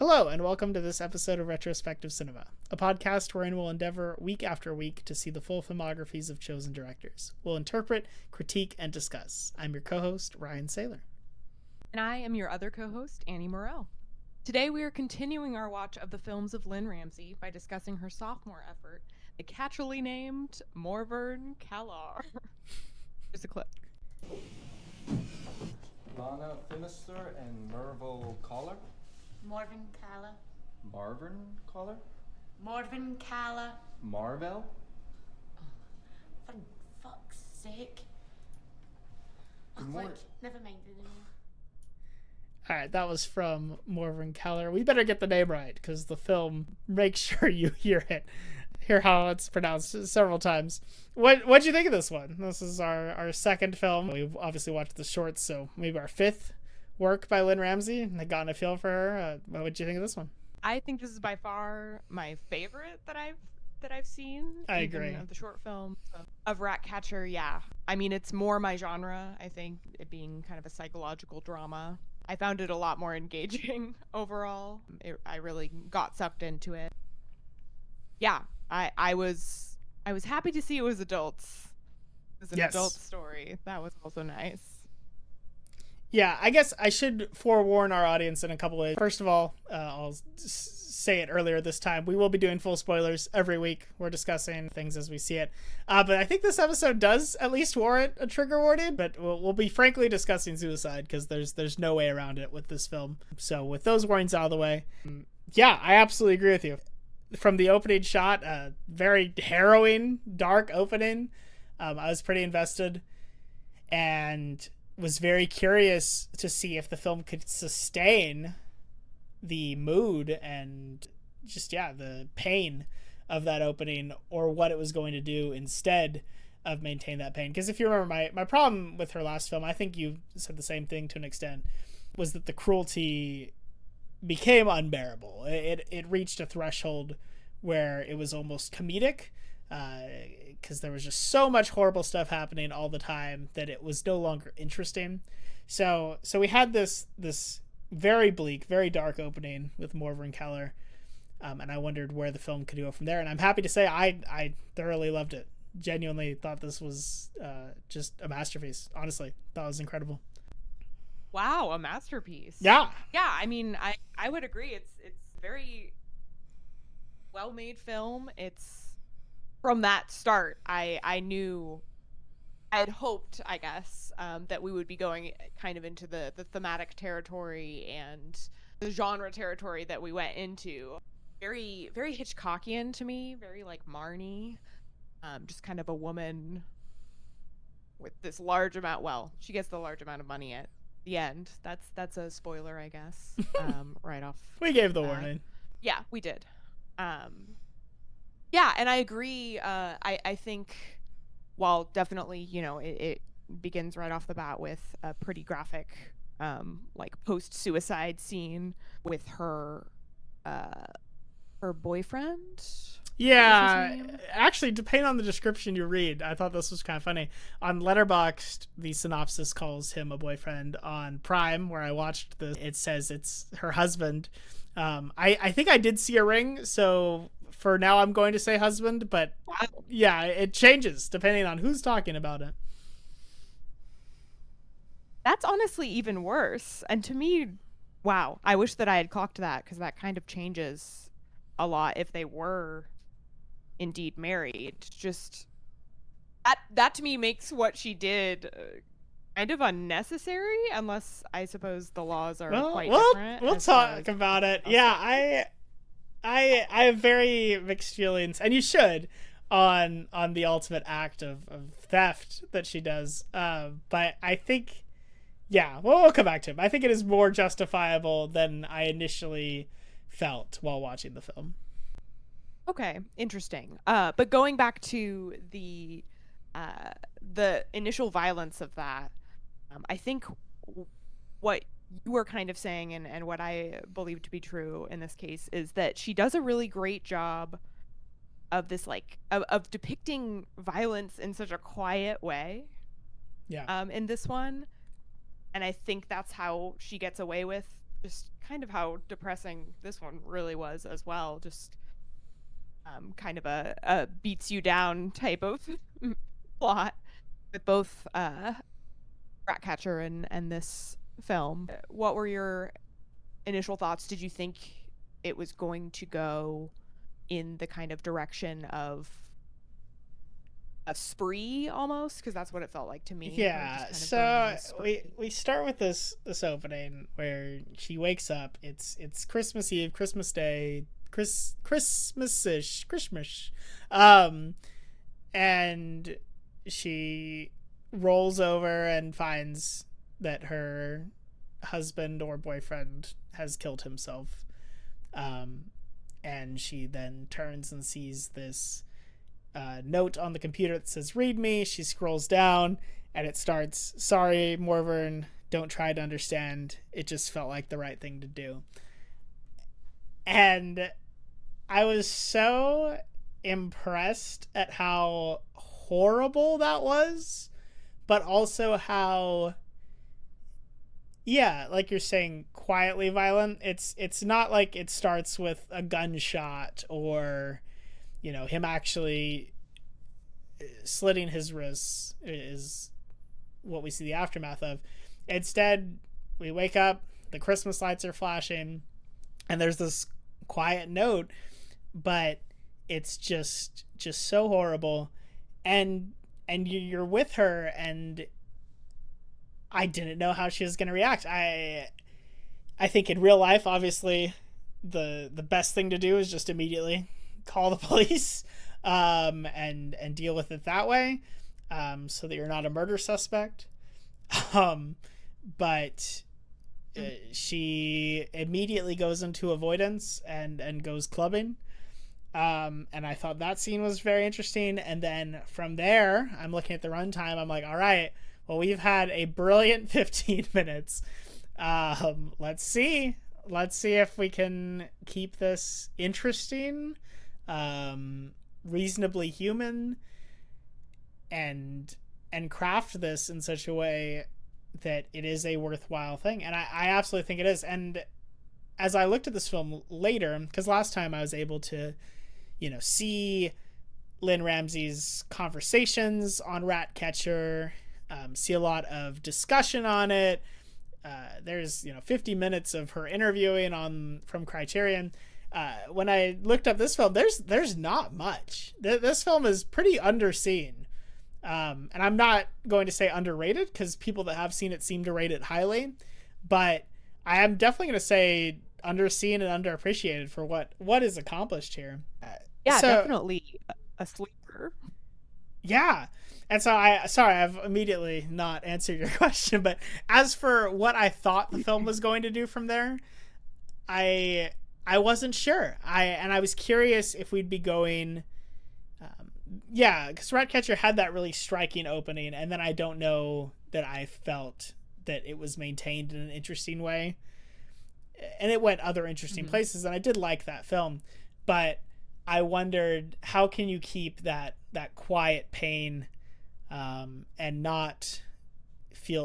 Hello, and welcome to this episode of Retrospective Cinema, a podcast wherein we'll endeavor week after week to see the full filmographies of chosen directors. We'll interpret, critique, and discuss. I'm your co-host, Ryan Saylor. And I am your other co-host, Annie Morell. Today we are continuing our watch of the films of Lynne Ramsay by discussing her sophomore effort, the catchily named Morvern Callar. Here's a clip. Lana Finister and Morvern Callar. Morvern Callar. Morvern Callar? Morvern Callar. Marvel? For fuck's sake. More... Never mind it anymore. Alright, that was from Morvern Callar. We better get the name right, because the film, make sure you hear how it's pronounced several times. What'd you think of this one? This is our second film. We've obviously watched the shorts, so maybe our fifth work by Lynne Ramsay, and had gotten a feel for her. What'd you think of this one? I think this is by far my favorite that I've seen. I agree. Of the short films of Ratcatcher, yeah. I mean, it's more my genre, I think, it being kind of a psychological drama. I found it a lot more engaging overall. I really got sucked into it. Yeah, I was happy to see it was adults. It was an adult story. That was also nice. Yeah, I guess I should forewarn our audience in a couple ways. First of all, I'll say it earlier this time. We will be doing full spoilers every week. We're discussing things as we see it. But I think this episode does at least warrant a trigger warning. But we'll be frankly discussing suicide because there's no way around it with this film. So with those warnings out of the way, yeah, I absolutely agree with you. From the opening shot, very harrowing, dark opening. I was pretty invested and was very curious to see if the film could sustain the mood and just, the pain of that opening, or what it was going to do instead of maintain that pain. Because if you remember, my problem with her last film, I think you said the same thing to an extent, was that the cruelty became unbearable. It reached a threshold where it was almost comedic, because there was just so much horrible stuff happening all the time that it was no longer interesting. So we had this very bleak, very dark opening with Morvern Callar, and I wondered where the film could go from there. And I'm happy to say I thoroughly loved it. Genuinely thought this was just a masterpiece. Honestly, thought it was incredible. Wow, a masterpiece. Yeah. I mean, I would agree. It's very well-made film. It's from that start, I knew, I had hoped, I guess, that we would be going kind of into the thematic territory and the genre territory that we went into. Very, very Hitchcockian to me, very like Marnie, just kind of a woman with this large amount. Well, she gets the large amount of money at the end. That's a spoiler, I guess. Right off. We gave the warning. Yeah, we did. Yeah, and I agree. I think, while definitely, it begins right off the bat with a pretty graphic, like post-suicide scene with her boyfriend. Yeah, actually, depending on the description you read, I thought this was kind of funny. On Letterboxd, the synopsis calls him a boyfriend. On Prime, where I watched this, it says it's her husband. I think I did see a ring, so for now I'm going to say husband, but yeah, it changes depending on who's talking about it. That's honestly even worse. And to me, wow, I wish that I had clocked that, because that kind of changes a lot if they were indeed married. Just that to me makes what she did kind of unnecessary, unless I suppose the laws are quite different. We'll talk about it. Yeah, I have very mixed feelings, and you should, on the ultimate act of theft that she does. But I think, we'll come back to him. I think it is more justifiable than I initially felt while watching the film. Okay, interesting. But going back to the initial violence of that, I think what you were kind of saying, and what I believe to be true in this case, is that she does a really great job of this, like, of depicting violence in such a quiet way. Yeah. In this one, and I think that's how she gets away with just kind of how depressing this one really was as well. Just kind of a beats you down type of plot with both Ratcatcher and this film. What were your initial thoughts? Did you think it was going to go in the kind of direction of a spree almost? Because that's what it felt like to me. Yeah, so we start with this opening where she wakes up. It's Christmas Eve, Christmas Day, Christmas-ish, and she rolls over and finds that her husband or boyfriend has killed himself, and she then turns and sees this note on the computer that says read me. She scrolls down and it starts, sorry Morvern, don't try to understand, it just felt like the right thing to do. And I was so impressed at how horrible that was, but also how, yeah, like you're saying, quietly violent. It's not like it starts with a gunshot or, you know, him actually slitting his wrists is what we see the aftermath of. Instead, we wake up, the Christmas lights are flashing, and there's this quiet note, but it's just so horrible. And you're with her, and I didn't know how she was going to react. I think in real life, obviously, the best thing to do is just immediately call the police, and deal with it that way, so that you're not a murder suspect. But she immediately goes into avoidance and goes clubbing. And I thought that scene was very interesting. And then from there, I'm looking at the runtime. I'm like, all right, well, we've had a brilliant 15 minutes. Let's see if we can keep this interesting, reasonably human, and craft this in such a way that it is a worthwhile thing. And I absolutely think it is. And as I looked at this film later, because last time I was able to, you know, see Lynne Ramsay's conversations on Ratcatcher, see a lot of discussion on it. There's, you know, 50 minutes of her interviewing from Criterion. When I looked up this film, there's not much. This film is pretty underseen. And I'm not going to say underrated, because people that have seen it seem to rate it highly, but I am definitely going to say underseen and underappreciated for what is accomplished here. Yeah, definitely a sleeper. Yeah. And so I've immediately not answered your question, but as for what I thought the film was going to do from there, I wasn't sure. I was curious if we'd be going, because Ratcatcher had that really striking opening, and then I don't know that I felt that it was maintained in an interesting way, and it went other interesting places, and I did like that film, but I wondered, how can you keep that quiet pain, and not feel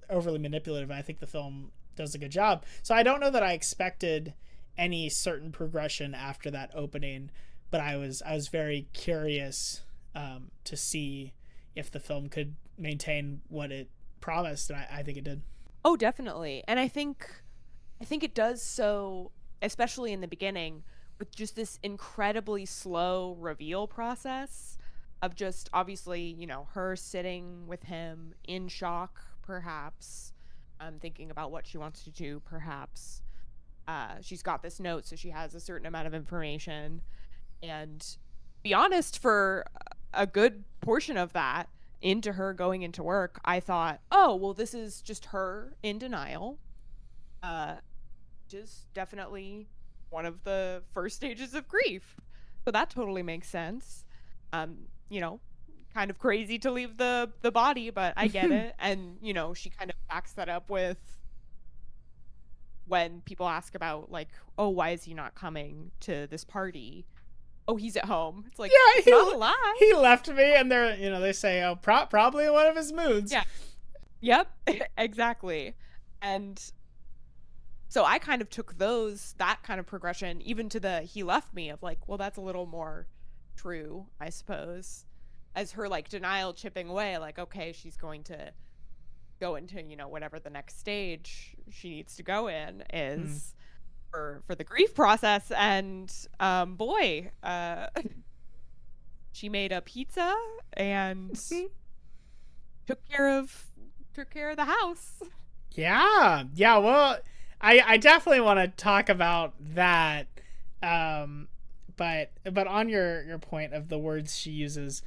overly manipulative? And I think the film does a good job. So I don't know that I expected any certain progression after that opening, but I was very curious to see if the film could maintain what it promised, and I think it did. Oh, definitely. And I think it does so, especially in the beginning, with just this incredibly slow reveal process of just, obviously, you know, her sitting with him in shock, perhaps, thinking about what she wants to do, perhaps. She's got this note, so she has a certain amount of information. And be honest, for a good portion of that, into her going into work, I thought, oh, well, this is just her in denial. Which is definitely one of the first stages of grief. So that totally makes sense. You know, kind of crazy to leave the body, but I get it. And, you know, she kind of backs that up with when people ask about, like, oh, why is he not coming to this party? Oh, he's at home. It's like, yeah, it's not a lie. He left me, and they're, you know, they say, oh, probably in one of his moods. Yeah. Yep. Exactly. And So I kind of took that kind of progression even to the he left me of like, well, that's a little more true, I suppose, as her like denial chipping away, like, okay, she's going to go into, you know, whatever the next stage she needs to go in is for the grief process. And boy, she made a pizza and took care of the house. Yeah. Well, I definitely want to talk about that. But on your point of the words she uses,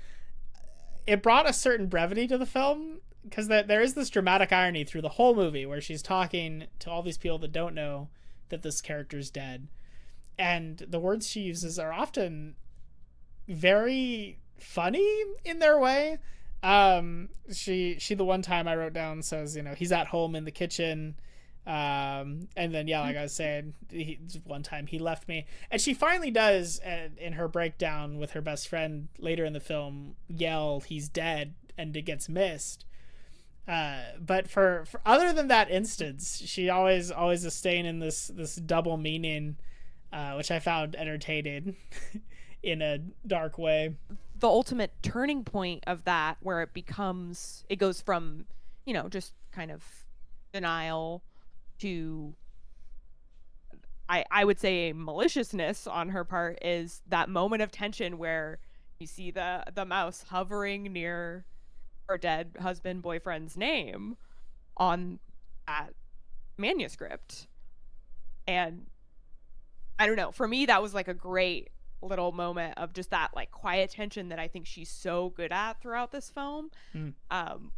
it brought a certain brevity to the film, because there is this dramatic irony through the whole movie where she's talking to all these people that don't know that this character's dead, and the words she uses are often very funny in their way. She the one time I wrote down says, you know, he's at home in the kitchen, and then like I was saying, one time he left me, and she finally does in her breakdown with her best friend later in the film yell he's dead, and it gets missed. But for other than that instance, she always is staying in this double meaning, which I found entertaining in a dark way. The ultimate turning point of that, where it goes from, you know, just kind of denial to, I would say, maliciousness on her part, is that moment of tension where you see the mouse hovering near her dead husband boyfriend's name on that manuscript. And I don't know, for me that was like a great little moment of just that like quiet tension that I think she's so good at throughout this film.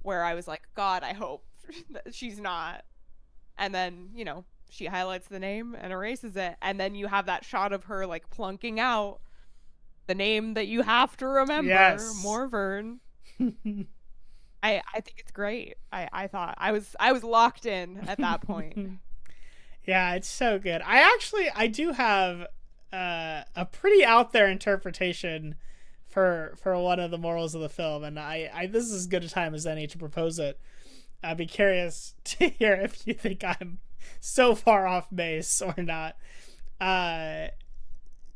Where I was like, God, I hope that she's not. And then, you know, she highlights the name and erases it, and then you have that shot of her like plunking out the name that you have to remember. Yes. Morvern. I think it's great. I thought I was locked in at that point. Yeah, it's so good. I do have a pretty out there interpretation for one of the morals of the film, and I this is as good a time as any to propose it. I'd be curious to hear if you think I'm so far off base or not.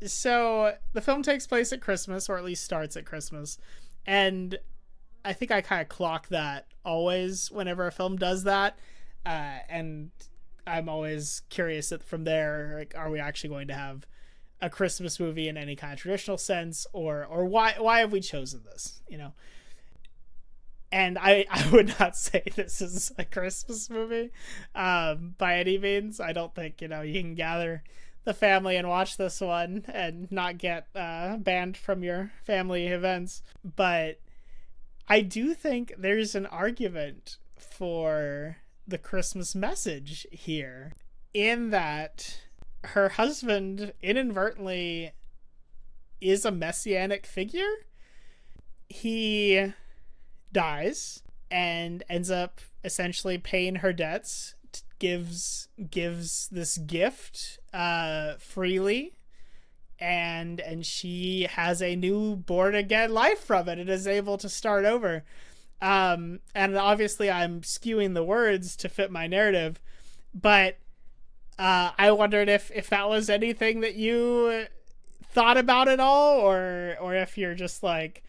So the film takes place at Christmas, or at least starts at Christmas, and I think I kind of clock that always whenever a film does that, and I'm always curious from there, like, are we actually going to have a Christmas movie in any kind of traditional sense, or why have we chosen this, you know? And I would not say this is a Christmas movie by any means. I don't think, you know, you can gather the family and watch this one and not get banned from your family events. But I do think there's an argument for the Christmas message here, in that her husband inadvertently is a messianic figure. He dies and ends up essentially paying her debts, gives this gift freely, and she has a new born again life from it and is able to start over. And obviously I'm skewing the words to fit my narrative, but I wondered if that was anything that you thought about at all, or if you're just like,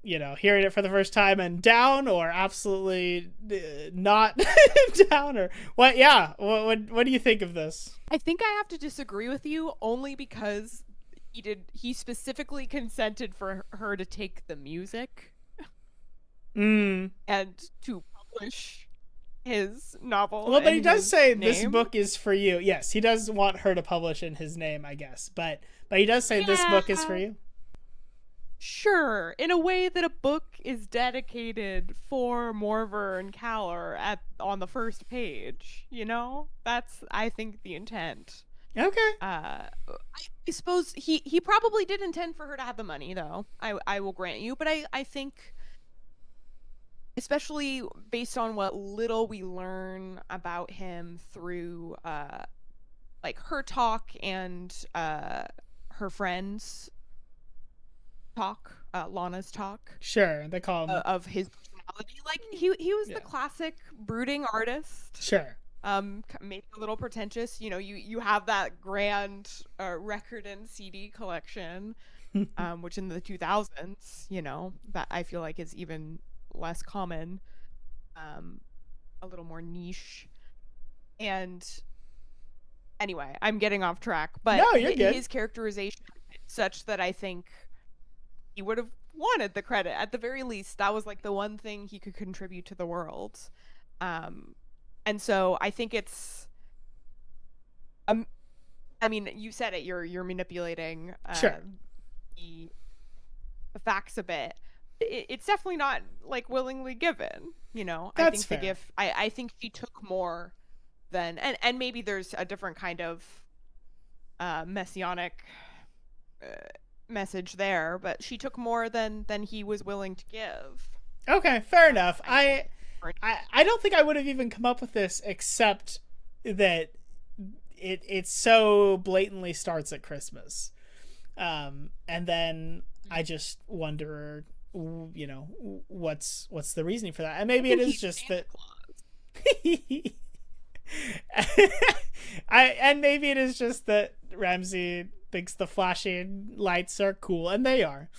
you know, hearing it for the first time and down, or absolutely not down, or what? Yeah. What do you think of this? I think I have to disagree with you, only because he specifically consented for her to take the music and to publish his novel. Well, but he does say this book is for you. Yes, he does want her to publish in his name, I guess. But he does say this book is for you. Sure, in a way that a book is dedicated for Morvern Callar on the first page, you know? That's, I think, the intent. Okay. I suppose he probably did intend for her to have the money, though. I will grant you, but I think, especially based on what little we learn about him through like her talk and her friends talk, Lana's talk. Sure, they call him of his personality. Like he was the classic brooding artist. Sure. maybe a little pretentious. You know, you have that grand record and CD collection, which in the 2000s, you know, that I feel like is even less common, a little more niche. And anyway, I'm getting off track, but No, you're good. his characterization is such that I think he would have wanted the credit. At the very least, that was like the one thing he could contribute to the world. And so I think it's I mean, you said it, you're manipulating Sure. the facts a bit. It's definitely not like willingly given, you know. I That's think the fair. gift I think she took more than, and maybe there's a different kind of messianic message there, but she took more than he was willing to give. Okay, fair enough. I I don't think I would have even come up with this except that it so blatantly starts at Christmas. And then I just wonder, you know, what's the reasoning for that? And maybe it is just that and maybe it is just that Ramsay thinks the flashing lights are cool, and they are.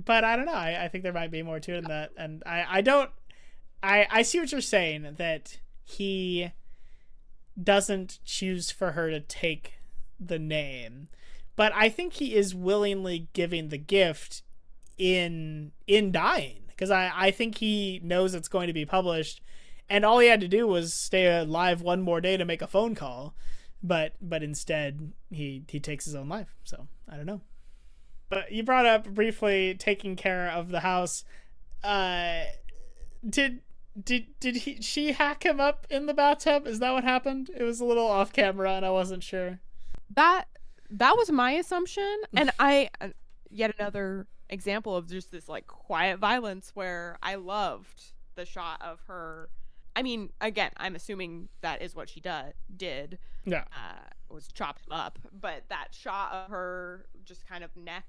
But I don't know. I think there might be more to it than that, and I see what you're saying, that he doesn't choose for her to take the name, but I think he is willingly giving the gift in dying, because I think he knows it's going to be published, and all he had to do was stay alive one more day to make a phone call, but instead he takes his own life. So I don't know. But you brought up briefly taking care of the house. Did she hack him up in the bathtub? Is that what happened? It was a little off camera and I wasn't sure. that was my assumption, and I yet another example of just this like quiet violence where I loved the shot of her. I mean, again, I'm assuming that is what she did. Yeah. Was chop him up, but that shot of her just kind of neck,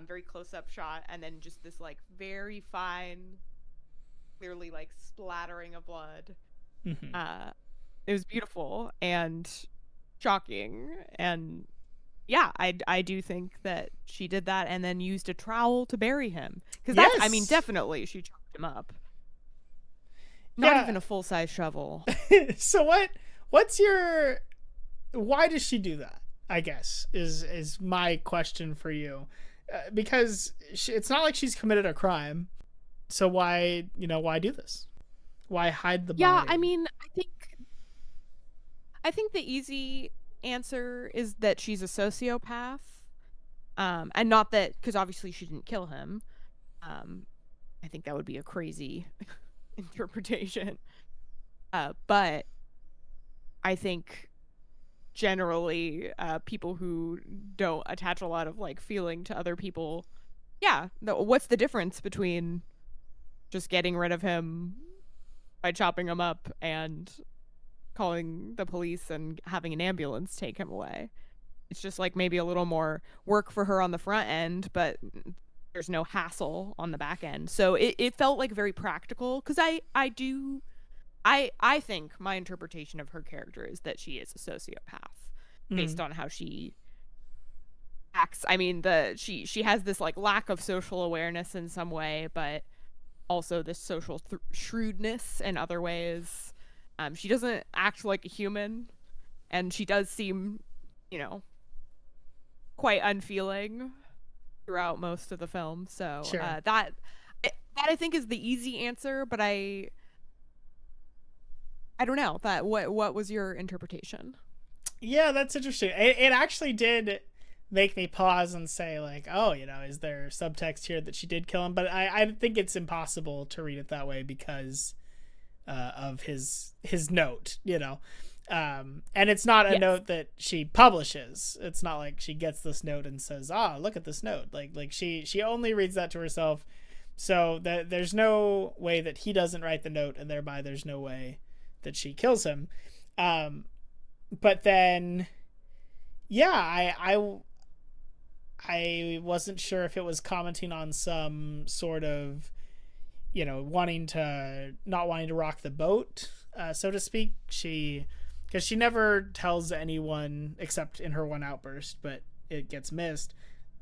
very close up shot, and then just this like very fine, clearly like splattering of blood. Mm-hmm. It was beautiful and shocking, and yeah, I do think that she did that and then used a trowel to bury him, because that's, I mean, Yes. definitely she chopped him up. Not Yeah. even a full-size shovel. So what's your, why does she do that, I guess is my question for you, because it's not like she's committed a crime, so why do this, why hide the body? Yeah, I mean, I think the easy answer is that she's a sociopath, and not that, because obviously she didn't kill him. I think that would be a crazy interpretation, but I think generally people who don't attach a lot of like feeling to other people, yeah, what's the difference between just getting rid of him by chopping him up and calling the police and having an ambulance take him away? It's just like maybe a little more work for her on the front end, but there's no hassle on the back end. So it felt like very practical, because I think my interpretation of her character is that she is a sociopath based on how she acts. I mean, she has this like lack of social awareness in some way, but also this social shrewdness in other ways. She doesn't act like a human, and she does seem, you know, quite unfeeling throughout most of the film. So Sure. that I think is the easy answer, but I don't know. That what was your interpretation? Yeah, that's interesting. It actually did make me pause and say, like, oh, is there subtext here that she did kill him? But I think it's impossible to read it that way because of his note, and it's not a note that she publishes. It's not like she gets this note and says, look at this note. Like she only reads that to herself. So that there's no way that he doesn't write the note, and thereby there's no way that she kills him. But then, yeah, I wasn't sure if it was commenting on some sort of, not wanting to rock the boat, so to speak. Because she never tells anyone except in her one outburst, but it gets missed,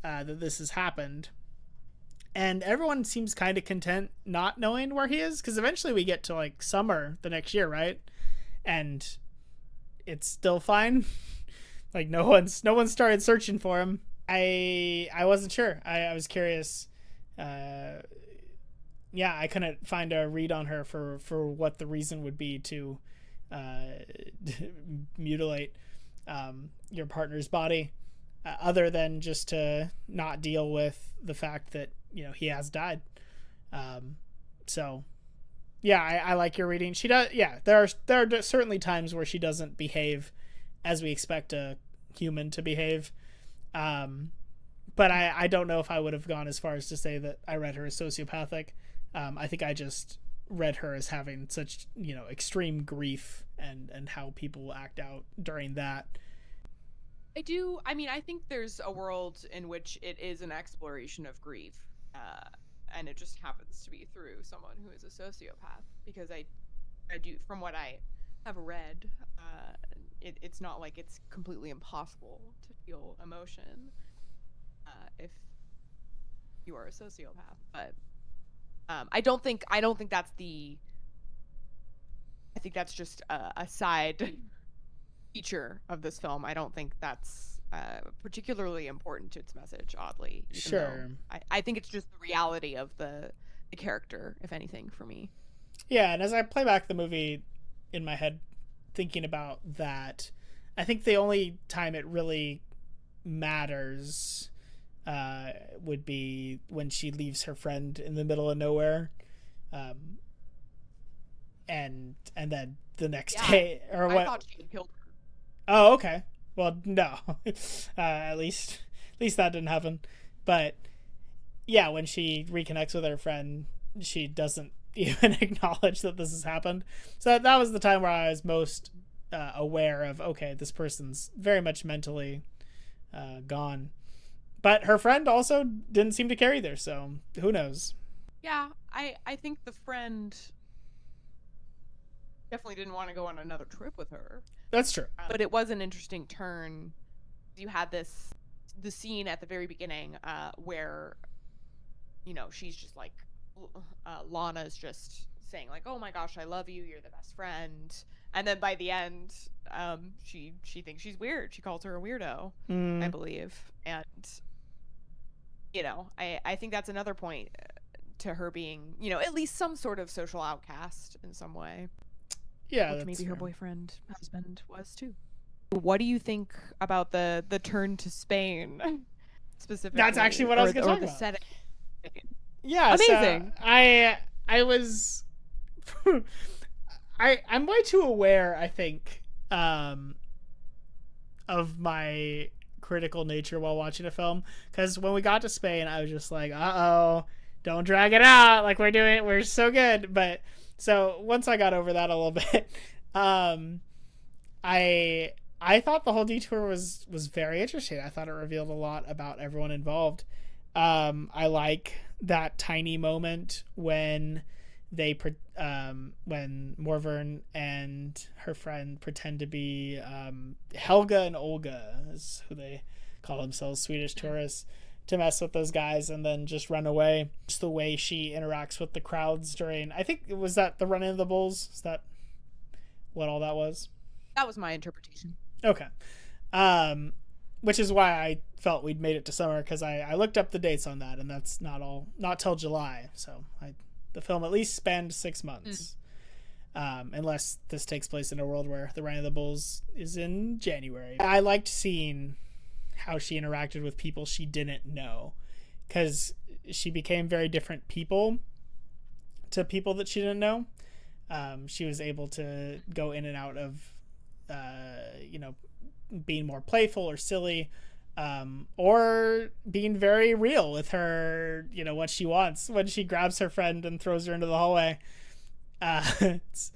that this has happened. And everyone seems kind of content not knowing where he is, because eventually we get to like summer the next year, right? And it's still fine. Like no one's started searching for him. I wasn't sure. I was curious. I couldn't find a read on her for what the reason would be to mutilate your partner's body, other than just to not deal with the fact that he has died. So yeah, I like your reading. She does. Yeah, there are certainly times where she doesn't behave as we expect a human to behave. But I don't know if I would have gone as far as to say that I read her as sociopathic. I think I just read her as having such, extreme grief and how people act out during that. I think there's a world in which it is an exploration of grief. And it just happens to be through someone who is a sociopath, because I do, from what I have read, it's not like it's completely impossible to feel emotion if you are a sociopath. But I don't think that's the. I think that's just a side feature of this film. I don't think that's particularly important to its message, oddly. Sure. I think it's just the reality of the character, if anything, for me. Yeah, and as I play back the movie in my head, thinking about that, I think the only time it really matters would be when she leaves her friend in the middle of nowhere, and then the next day, or what? I thought she had killed her. Oh, okay. Well, no. At least that didn't happen. But yeah, when she reconnects with her friend, she doesn't even acknowledge that this has happened. So that was the time where I was most aware of, okay, this person's very much mentally gone. But her friend also didn't seem to care either, so who knows? Yeah, I think the friend definitely didn't want to go on another trip with her. That's true. But it was an interesting turn. You had the scene at the very beginning where, she's just like, Lana's just saying like, oh my gosh, I love you, you're the best friend. And then by the end, she thinks she's weird. She calls her a weirdo, I believe. And, I think that's another point to her being, at least some sort of social outcast in some way. Yeah, which maybe fair. her boyfriend, husband was too. What do you think about the turn to Spain specifically? That's actually what I was going to talk about. Setting. Yeah, amazing. So I was I'm way too aware, I think, of my critical nature while watching a film, because when we got to Spain, I was just like, uh-oh, don't drag it out, like we're so good. But so once I got over that a little bit, I thought the whole detour was very interesting. I thought it revealed a lot about everyone involved. I like that tiny moment when when Morvern and her friend pretend to be Helga and Olga, is who they call themselves, Swedish tourists, to mess with those guys and then just run away. Just the way she interacts with the crowds during, I think, was that the running of the bulls? Is that what all that was? That was my interpretation. Okay. Which is why I felt we'd made it to summer, because I looked up the dates on that, and that's not till July. So the film at least spanned 6 months. Unless this takes place in a world where the running of the bulls is in January. I liked seeing how she interacted with people she didn't know, because she became very different people to people that she didn't know. She was able to go in and out of being more playful or silly, or being very real with her, what she wants. When she grabs her friend and throws her into the hallway, it's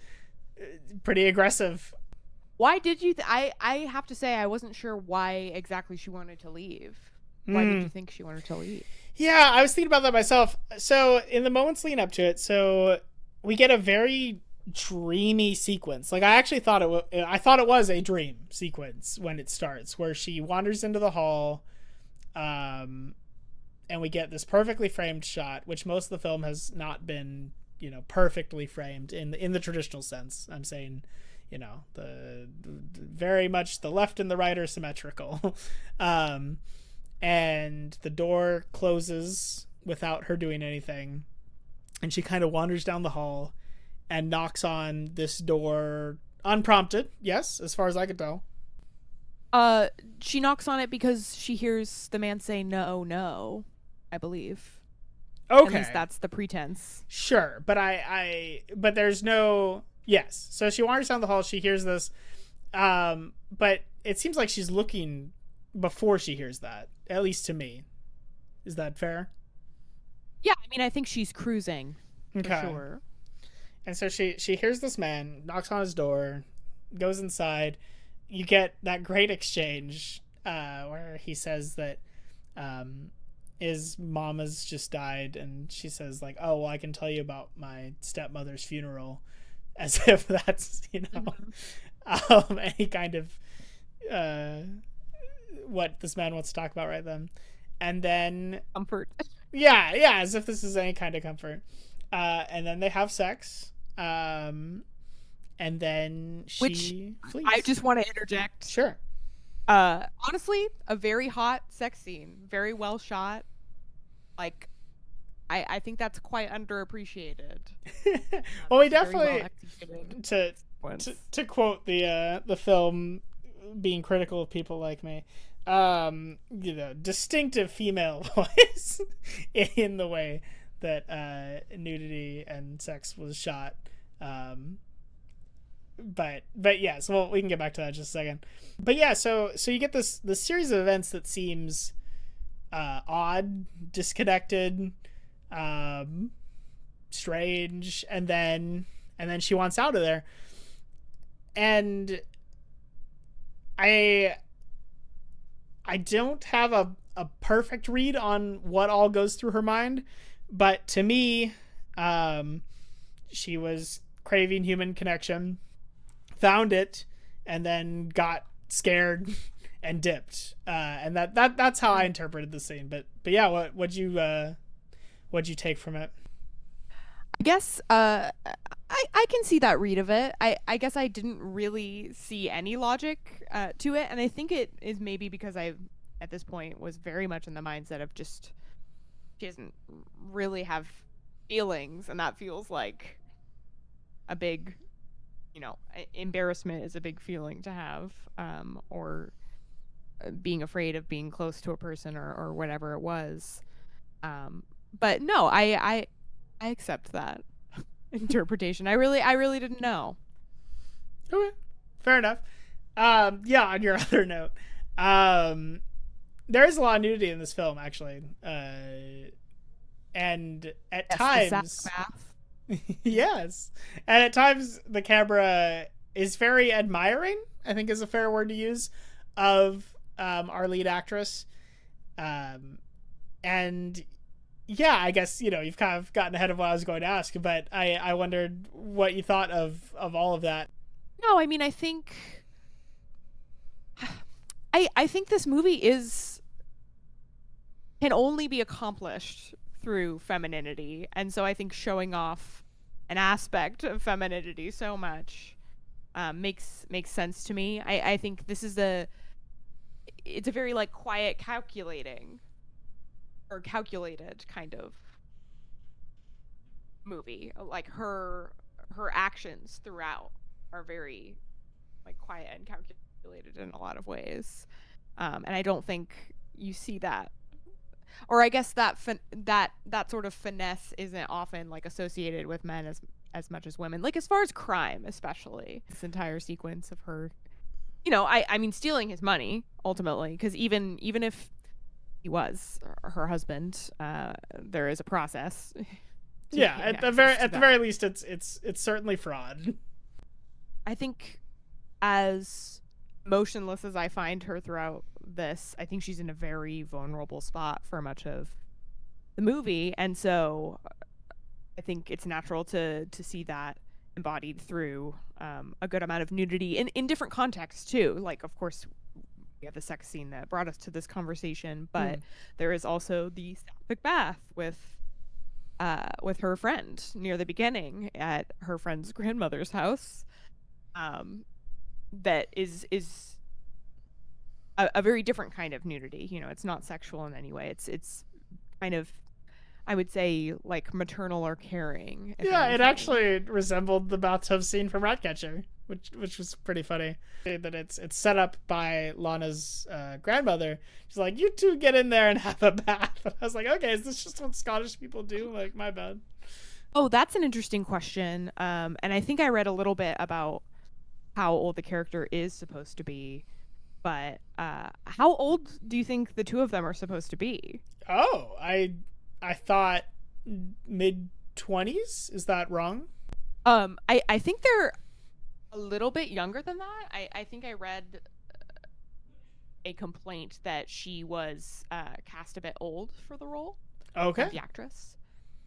pretty aggressive. Why did you I have to say I wasn't sure why exactly she wanted to leave. Why did you think she wanted to leave? Yeah, I was thinking about that myself. So in the moments leading up to it, so we get a very dreamy sequence. Like I actually thought I thought it was a dream sequence when it starts, where she wanders into the hall, and we get this perfectly framed shot, which most of the film has not been, perfectly framed in the traditional sense. I'm saying, the very much the left and the right are symmetrical. And the door closes without her doing anything, and she kind of wanders down the hall and knocks on this door unprompted. Yes, as far as I could tell. She knocks on it because she hears the man say no, no, I believe. Okay. At least that's the pretense. Sure, but but there's no. Yes, so she wanders down the hall. She hears this, but it seems like she's looking before she hears that. At least to me, is that fair? Yeah, I mean, I think she's cruising. Okay. For sure. And so she hears this man, knocks on his door, goes inside. You get that great exchange where he says that his mom has just died, and she says like, "Oh, well, I can tell you about my stepmother's funeral," as if that's any kind of what this man wants to talk about right then. And then Comfort. yeah, as if this is any kind of comfort. And then they have sex. And then she flees. I just want to interject. Sure. Honestly, a very hot sex scene, very well shot. Like, I think that's quite underappreciated. Well, we Very definitely well executed. to quote the film, being critical of people like me, distinctive female voice in the way that nudity and sex was shot. But yes, well, we can get back to that in just a second. But yeah, so you get this series of events that seems odd, disconnected, strange, and then she wants out of there. And I don't have a perfect read on what all goes through her mind, but to me, she was craving human connection, found it, and then got scared and dipped. And that's how I interpreted the scene. But yeah, what'd you take from it? I guess I can see that read of it. I guess I didn't really see any logic to it, and I think it is maybe because I, at this point, was very much in the mindset of just she doesn't really have feelings, and that feels like a big, embarrassment is a big feeling to have, or being afraid of being close to a person or whatever it was. But no, I accept that interpretation. I really didn't know. Okay, fair enough. Yeah, on your other note, there is a lot of nudity in this film, actually, and at times, yes, and at times the camera is very admiring, I think is a fair word to use, of our lead actress, and yeah, I guess you've kind of gotten ahead of what I was going to ask, but I wondered what you thought of all of that. No, I mean, I think this movie can only be accomplished through femininity, and so I think showing off an aspect of femininity so much makes sense to me. I think this is it's a very like quiet, calculated kind of movie. Like her actions throughout are very like quiet and calculated in a lot of ways, and I don't think you see that, or I guess that sort of finesse isn't often like associated with men as much as women, like as far as crime, especially this entire sequence of her, I mean, stealing his money ultimately, because even if he was her husband, there is a process. Yeah, at the very least, it's certainly fraud. I think, as motionless as I find her throughout this, I think she's in a very vulnerable spot for much of the movie, and so I think it's natural to see that embodied through a good amount of nudity in different contexts too. Like, of course, we have the sex scene that brought us to this conversation, but there is also the sapphic bath with her friend near the beginning at her friend's grandmother's house. That is a very different kind of nudity. You know, it's not sexual in any way. It's kind of, I would say, like maternal or caring. Yeah, it actually resembled the bathtub scene from Ratcatcher, which was pretty funny. That it's set up by Lana's grandmother. She's like, "You two get in there and have a bath." And I was like, "Okay, is this just what Scottish people do?" Like, my bad. Oh, that's an interesting question. And I think I read a little bit about how old the character is supposed to be. But how old do you think the two of them are supposed to be? Oh, I thought mid-20s. Is that wrong? I think they're a little bit younger than that. I think I read a complaint that she was cast a bit old for the role. Okay. Of the actress.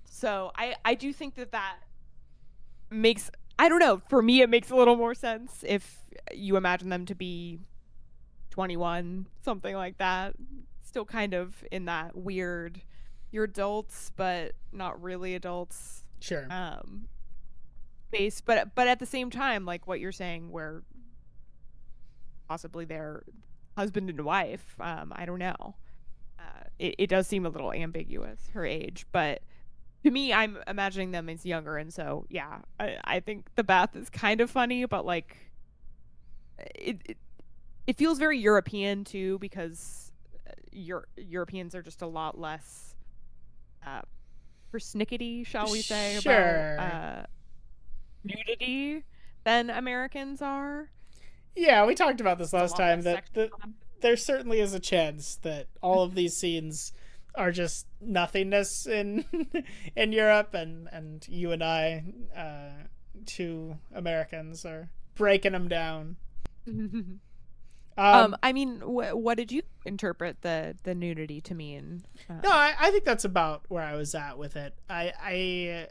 So I do think that makes, I don't know, for me it makes a little more sense if you imagine them to be 21, something like that. Still kind of in that weird, you're adults but not really adults Sure. space, but at the same time, like what you're saying, where possibly they're husband and wife. I don't know. It does seem a little ambiguous, her age, but to me, I'm imagining them as younger, and so yeah, I think the bath is kind of funny, but like it feels very European too, because Europeans are just a lot less persnickety, shall we say, Sure. about nudity than Americans are. Yeah, we talked about this last lot time, less that there certainly is a chance that all of these scenes are just nothingness in in Europe, and you and I, two Americans, are breaking them down. I mean, what did you interpret the nudity to mean? No, I think that's about where I was at with it. I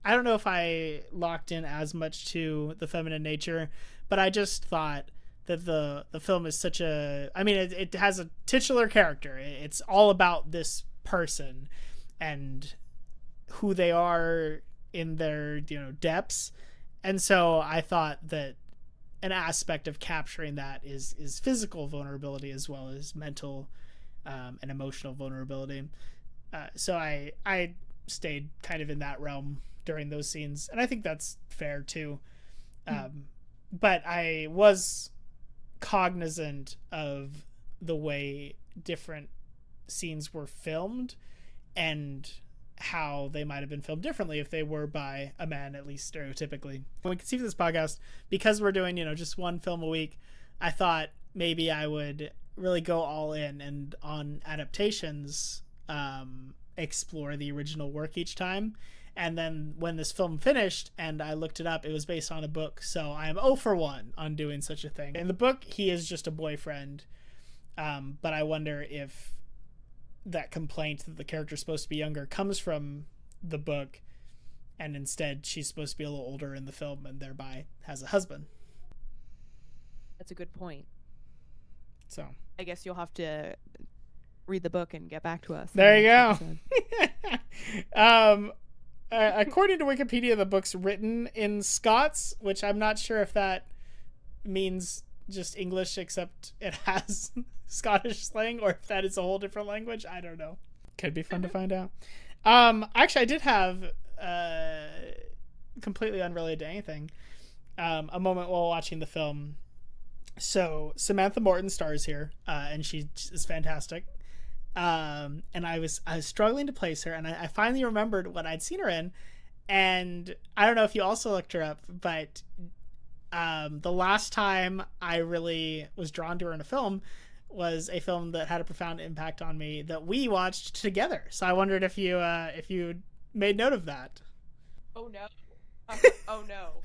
don't know if I locked in as much to the feminine nature, but I just thought that the film is such a, I mean, it has a titular character. It's all about this person and who they are in their, depths. And so I thought that an aspect of capturing that is physical vulnerability as well as mental and emotional vulnerability. So I stayed kind of in that realm during those scenes, and I think that's fair too. But I was cognizant of the way different scenes were filmed and how they might have been filmed differently if they were by a man, at least stereotypically. When we conceived this podcast, because we're doing, just one film a week, I thought maybe I would really go all in and on adaptations, explore the original work each time. And then when this film finished and I looked it up, it was based on a book. So I am 0 for 1 on doing such a thing. In the book, he is just a boyfriend. But I wonder if that complaint that the character's supposed to be younger comes from the book, and instead she's supposed to be a little older in the film and thereby has a husband. That's a good point. So I guess you'll have to read the book and get back to us. There you go. According to Wikipedia, the book's written in Scots, which I'm not sure if that means just English, except it has Scottish slang, or if that is a whole different language. I don't know. Could be fun to find out. Actually, I did have completely unrelated to anything, a moment while watching the film. So Samantha Morton stars here, and she is fantastic. And I was struggling to place her, and I finally remembered what I'd seen her in, and I don't know if you also looked her up, but the last time I really was drawn to her in a film was a film that had a profound impact on me that we watched together. So I wondered if you made note of that. Oh no. Oh no.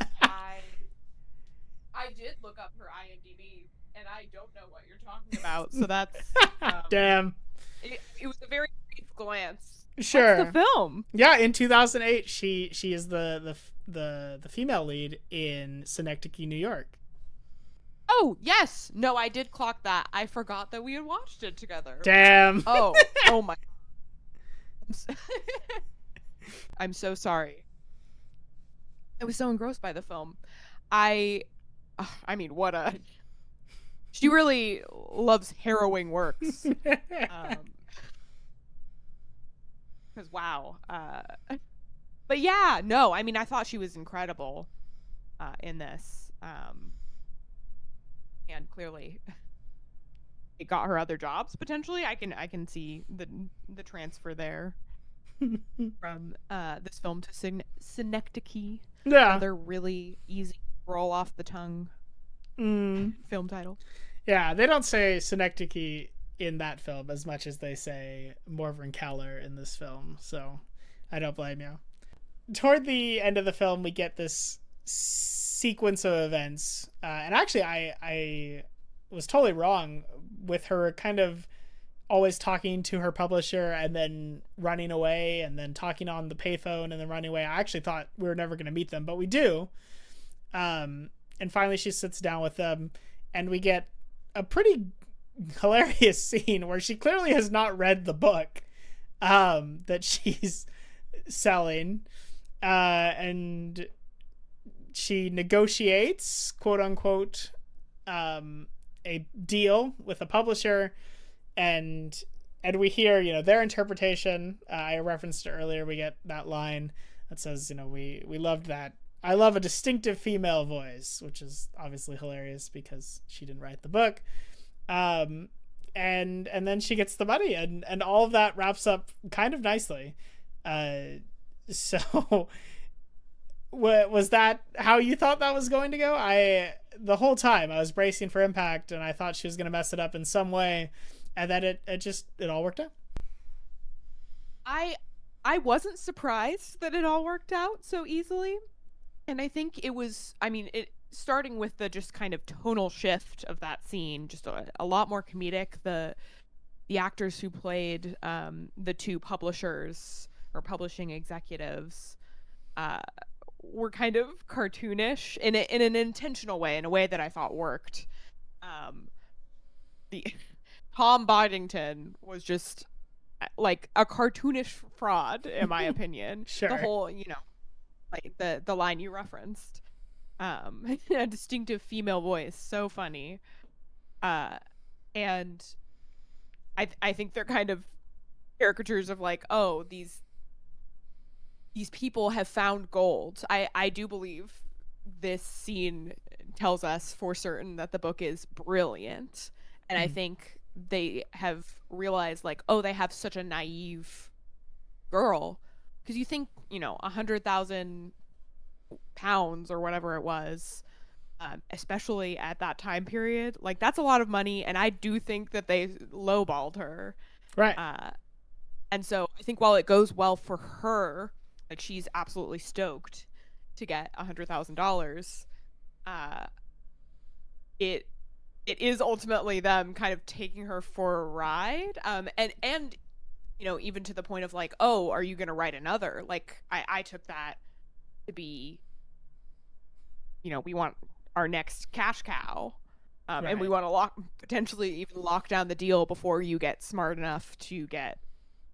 I did look up her IMDb, and I don't know what you're talking about. So that's damn. It was a very brief glance. Sure. What's the film? Yeah, in 2008, she is the female lead in Synecdoche, New York. Oh, yes. No, I did clock that. I forgot that we had watched it together. Damn. Oh my. I'm so sorry. I was so engrossed by the film. I mean, what a. She really loves harrowing works. Because wow. But yeah, no, I mean, I thought she was incredible in this. And clearly it got her other jobs potentially. I can see the transfer there from this film to Synecdoche. Yeah. Another really easy roll off the tongue film title. Yeah, they don't say Synecdoche in that film as much as they say Morvern Callar in this film, so I don't blame you. Toward the end of the film, we get this sequence of events, and actually I was totally wrong with her kind of always talking to her publisher and then running away and then talking on the payphone and then running away. I actually thought we were never going to meet them, but we do. And finally she sits down with them, and we get a pretty hilarious scene where she clearly has not read the book that she's selling, and she negotiates, quote unquote, a deal with a publisher, and we hear, their interpretation. I referenced it earlier. We get that line that says, we loved that. I love a distinctive female voice, which is obviously hilarious because she didn't write the book. And then she gets the money, and all of that wraps up kind of nicely. So was that how you thought that was going to go? The whole time I was bracing for impact, and I thought she was going to mess it up in some way, and then it all worked out. I wasn't surprised that it all worked out so easily. And I think it was, starting with the just kind of tonal shift of that scene, just a lot more comedic. The actors who played the two publishers or publishing executives were kind of cartoonish in an intentional way, in a way that I thought worked. The Tom Boddington was just like a cartoonish fraud, in my opinion. Sure. The whole, like the line you referenced, a distinctive female voice, so funny, and I think they're kind of caricatures of like, oh, these people have found gold. I do believe this scene tells us for certain that the book is brilliant, and I think they have realized like, oh, they have such a naive girl. Because you think, 100,000 pounds or whatever it was, especially at that time period, like that's a lot of money. And I do think that they lowballed her. Right. And so I think while it goes well for her, like she's absolutely stoked to get $100,000, it is ultimately them kind of taking her for a ride. And even to the point of like, oh, are you going to write another? Like, I took that to be, we want our next cash cow. Right. And we want to potentially even lock down the deal before you get smart enough to get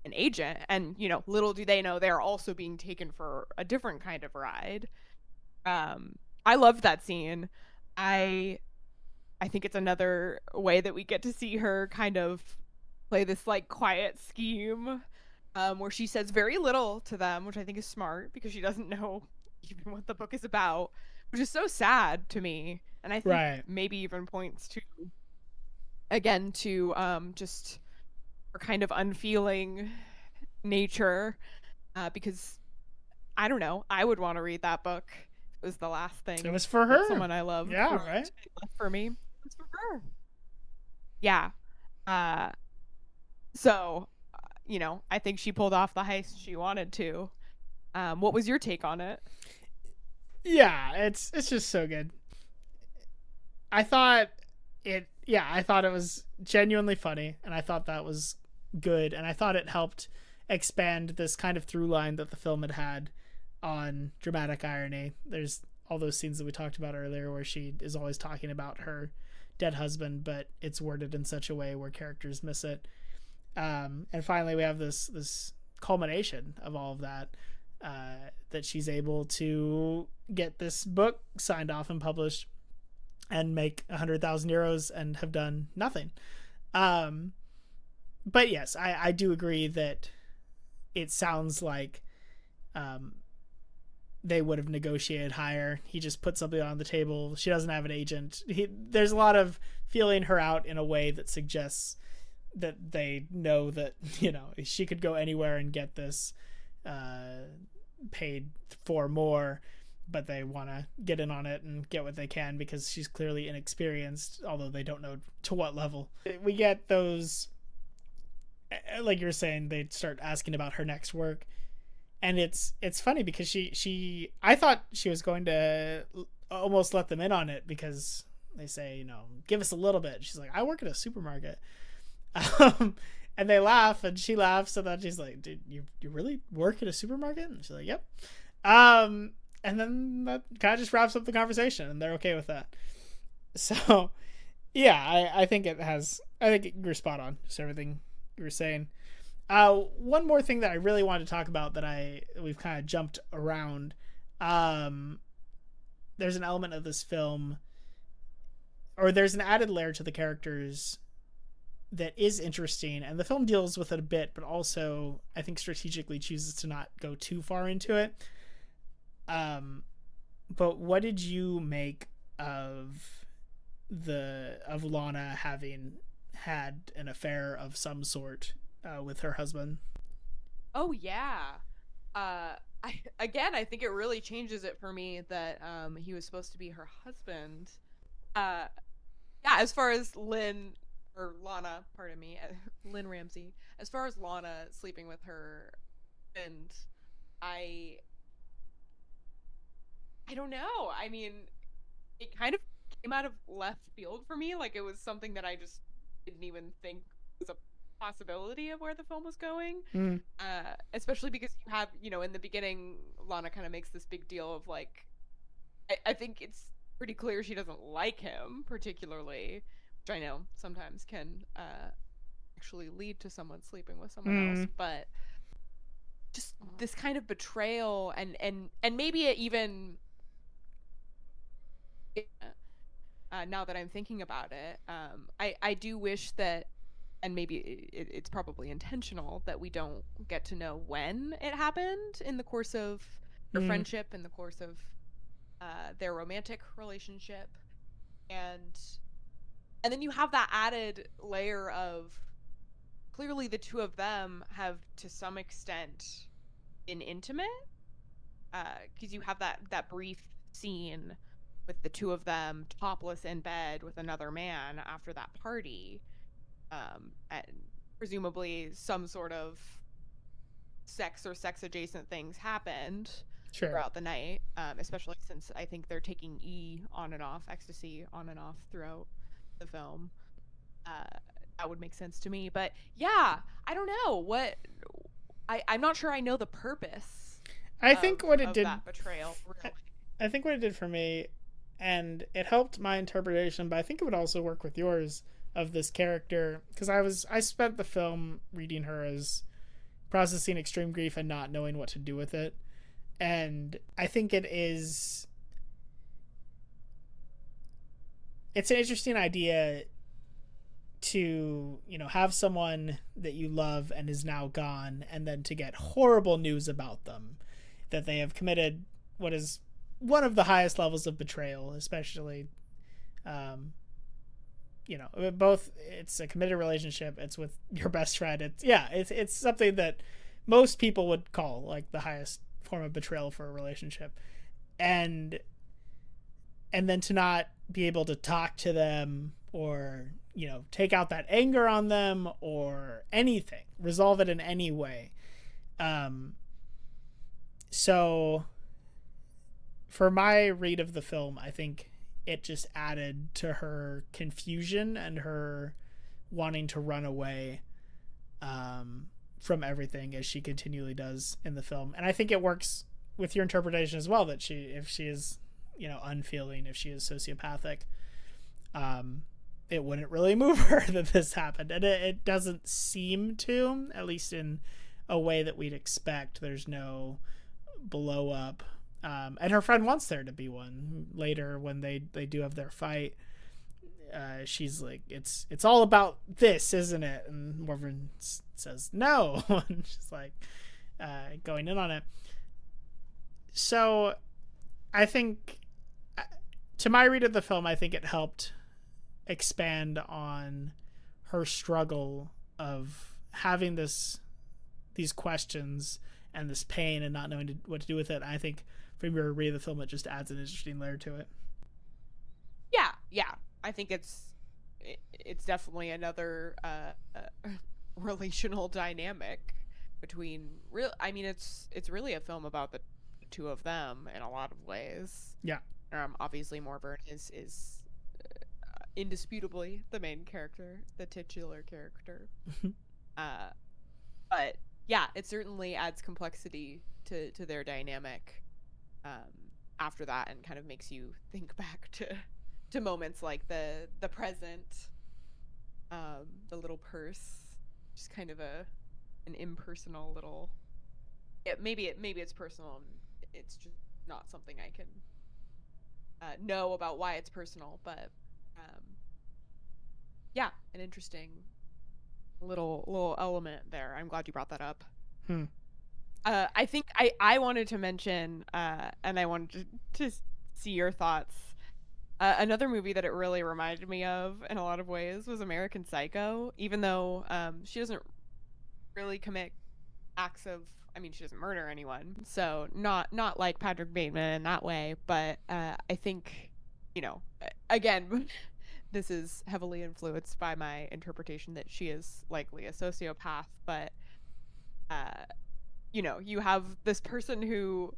an agent. And, little do they know they're also being taken for a different kind of ride. I loved that scene. I think it's another way that we get to see her kind of play this like quiet scheme, where she says very little to them, which I think is smart because she doesn't know even what the book is about, which is so sad to me. And I think maybe even points to, again, to just her kind of unfeeling nature, because I don't know, I would want to read that book. It was the last thing. It was for her. Someone I love. Yeah, right. For me, it's for her. Yeah. So, I think she pulled off the heist she wanted to. What was your take on it? Yeah, it's just so good. I thought it was genuinely funny, and I thought that was good, and I thought it helped expand this kind of through line that the film had on dramatic irony. There's all those scenes that we talked about earlier where she is always talking about her dead husband, but it's worded in such a way where characters miss it. And finally we have this culmination of all of that, that she's able to get this book signed off and published and make 100,000 euros and have done nothing. But yes, I do agree that it sounds like they would have negotiated higher. He just put something on the table. She doesn't have an agent. There's a lot of feeling her out in a way that suggests that they know that, you know, she could go anywhere and get this paid for more, but they want to get in on it and get what they can because she's clearly inexperienced, although they don't know to what level. We get those, like you're saying, they start asking about her next work. And it's funny because I thought she was going to almost let them in on it because they say, you know, give us a little bit. She's like, I work at a supermarket. And they laugh and she laughs. So then she's like, dude, you really work at a supermarket? And she's like, yep. And then that kind of just wraps up the conversation and they're okay with that. So yeah, I think you're spot on. Just everything you were saying. One more thing that I really wanted to talk about that we've kind of jumped around. There's an element of this film, or there's an added layer to the characters that is interesting, and the film deals with it a bit, but also I think strategically chooses to not go too far into it. But what did you make of Lana having had an affair of some sort with her husband? Oh yeah. I think it really changes it for me that he was supposed to be her husband. Yeah, as far as Lynne Ramsay, as far as Lana sleeping with her husband, I don't know. I mean, it kind of came out of left field for me. Like, it was something that I just didn't even think was a possibility of where the film was going. Especially because you have, you know, in the beginning, Lana kind of makes this big deal of, like, I think it's pretty clear she doesn't like him particularly, which I know sometimes can actually lead to someone sleeping with someone else, but just this kind of betrayal and maybe it even now that I'm thinking about it, I do wish that, and maybe it's probably intentional, that we don't get to know when it happened in the course of their friendship, in the course of their romantic relationship, and then you have that added layer of clearly the two of them have to some extent been intimate, because you have that brief scene with the two of them topless in bed with another man after that party, and presumably some sort of sex or sex adjacent things happened throughout the night, especially since I think they're taking ecstasy on and off throughout the film. That would make sense to me, but yeah, I don't know what I'm not sure I know the purpose. I think what it did, that betrayal, really. I think what it did for me, and it helped my interpretation, but I think it would also work with yours of this character, because I spent the film reading her as processing extreme grief and not knowing what to do with it. And I think it's an interesting idea to, you know, have someone that you love and is now gone, and then to get horrible news about them, that they have committed what is one of the highest levels of betrayal, especially, you know, both it's a committed relationship, it's with your best friend. It's something that most people would call like the highest form of betrayal for a relationship. And then to not be able to talk to them or, you know, take out that anger on them or anything, resolve it in any way. So for my read of the film, I think it just added to her confusion and her wanting to run away, from everything, as she continually does in the film. And I think it works with your interpretation as well, that if she is, unfeeling, if she is sociopathic, it wouldn't really move her that this happened. And it doesn't seem to, at least in a way that we'd expect. There's no blow up. And her friend wants there to be one later when they do have their fight. She's like, it's all about this, isn't it? And Morvern says no. And she's like, going in on it. So I think, to my read of the film, I think it helped expand on her struggle of having these questions and this pain and not knowing what to do with it. I think from your read of the film, it just adds an interesting layer to it. Yeah. I think it's definitely another relational dynamic between it's really a film about the two of them in a lot of ways. Yeah. Obviously Morvern is indisputably the main character, the titular character. But yeah, it certainly adds complexity to their dynamic after that, and kind of makes you think back to moments like the present, the little purse, just kind of an impersonal little. Maybe it's personal. It's just not something I can know about why it's personal, but yeah, an interesting little element there. I'm glad you brought that up. I think I wanted to mention, and I wanted to see your thoughts. Another movie that it really reminded me of in a lot of ways was American Psycho, even though she doesn't really commit acts of, she doesn't murder anyone, so not like Patrick Bateman in that way, but I think, again, this is heavily influenced by my interpretation that she is likely a sociopath, but you have this person who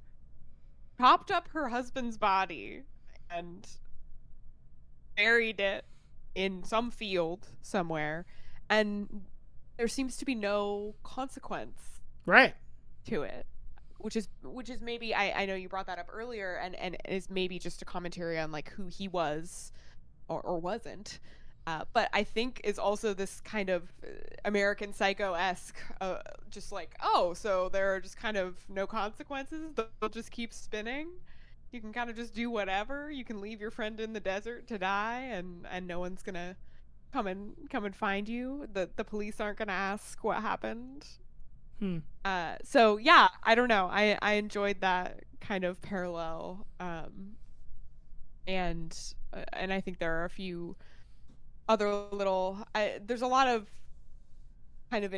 chopped up her husband's body and buried it in some field somewhere, and there seems to be no consequence Right. to it, which is maybe, I know you brought that up earlier, and is maybe just a commentary on like who he was or wasn't, but I think is also this kind of American Psycho-esque, just like, oh, so there are just kind of no consequences, they'll just keep spinning, you can kind of just do whatever, you can leave your friend in the desert to die, and no one's gonna come and find you, the police aren't gonna ask what happened. So yeah, I don't know, I enjoyed that kind of parallel, and I think there are a few other little, there's a lot of kind of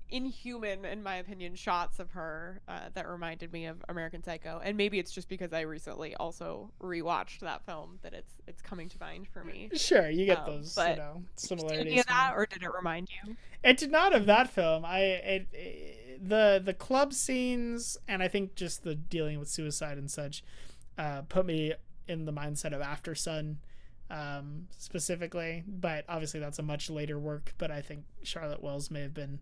inhuman, in my opinion, shots of her that reminded me of American Psycho, and maybe it's just because I recently also rewatched that film that it's coming to mind for me. Sure, you get those similarities. Did any of that, or did it remind you? It did not of that film. The club scenes, and I think just the dealing with suicide and such, put me in the mindset of After Sun, specifically. But obviously that's a much later work. But I think Charlotte Wells may have been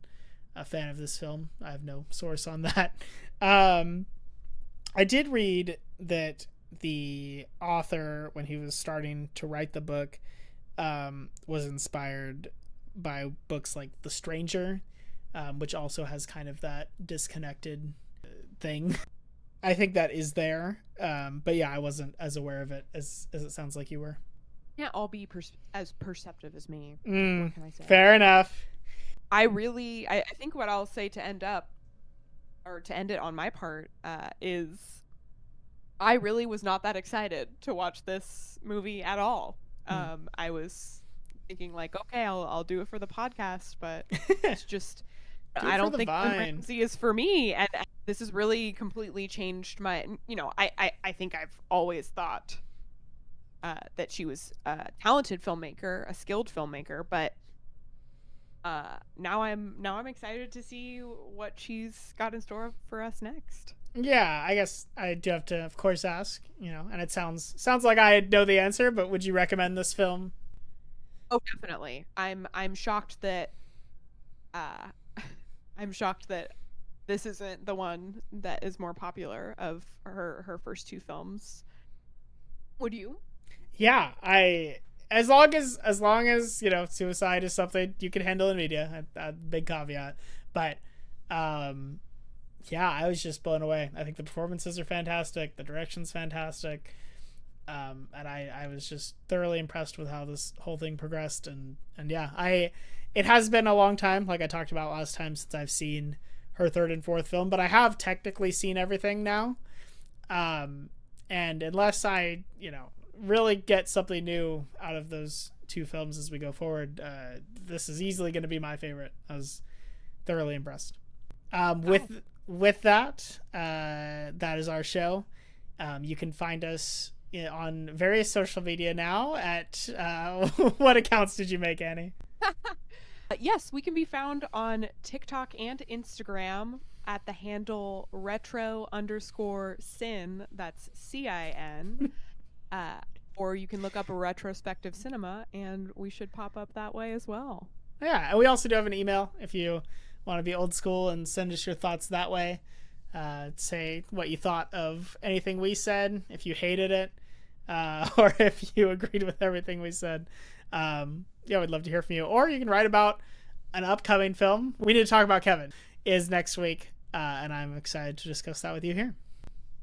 a fan of this film. I have no source on that. I did read that the author, when he was starting to write the book, was inspired by books like The Stranger, which also has kind of that disconnected thing. I think that is there, but yeah, I wasn't as aware of it as it sounds like you were. Can't all be as perceptive as me. What can I say? Fair enough. I think what I'll say to end it on my part, is I really was not that excited to watch this movie at all. I was thinking like, okay, I'll do it for the podcast, but it's just I don't think Ramsay is for me, and this has really completely changed my. I think I've always thought that she was a talented filmmaker, a skilled filmmaker, but now I'm excited to see what she's got in store for us next. Yeah, I guess I do have to, of course, ask. And it sounds like I know the answer, but would you recommend this film? Oh, definitely. I'm shocked that I'm shocked that this isn't the one that is more popular of her first two films. Would you? Yeah, as long as suicide is something you can handle in media, a big caveat. But yeah, I was just blown away. I think the performances are fantastic, the direction's fantastic, and I was just thoroughly impressed with how this whole thing progressed. And yeah, it has been a long time, like I talked about last time, since I've seen her third and fourth film, but I have technically seen everything now. And unless I really get something new out of those two films as we go forward, this is easily going to be my favorite. I was thoroughly impressed. With that, that is our show. You can find us on various social media now at what accounts did you make, Annie? Yes, we can be found on TikTok and Instagram at the handle retro_sin. That's CIN. Or you can look up a retrospective cinema, and we should pop up that way as well. Yeah, and we also do have an email if you want to be old school and send us your thoughts that way. Say what you thought of anything we said, if you hated it, or if you agreed with everything we said. Yeah, we'd love to hear from you. Or you can write about an upcoming film. We Need to Talk About Kevin is next week, and I'm excited to discuss that with you here.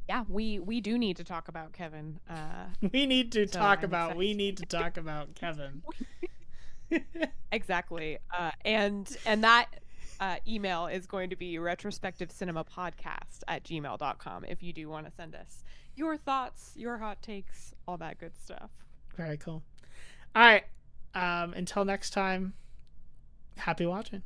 Yeah, we do need to talk about Kevin. We need to talk about Kevin. Exactly. And that email is going to be retrospectivecinemapodcast@gmail.com if you do want to send us your thoughts, your hot takes, all that good stuff. Very cool. All right. Until next time, happy watching.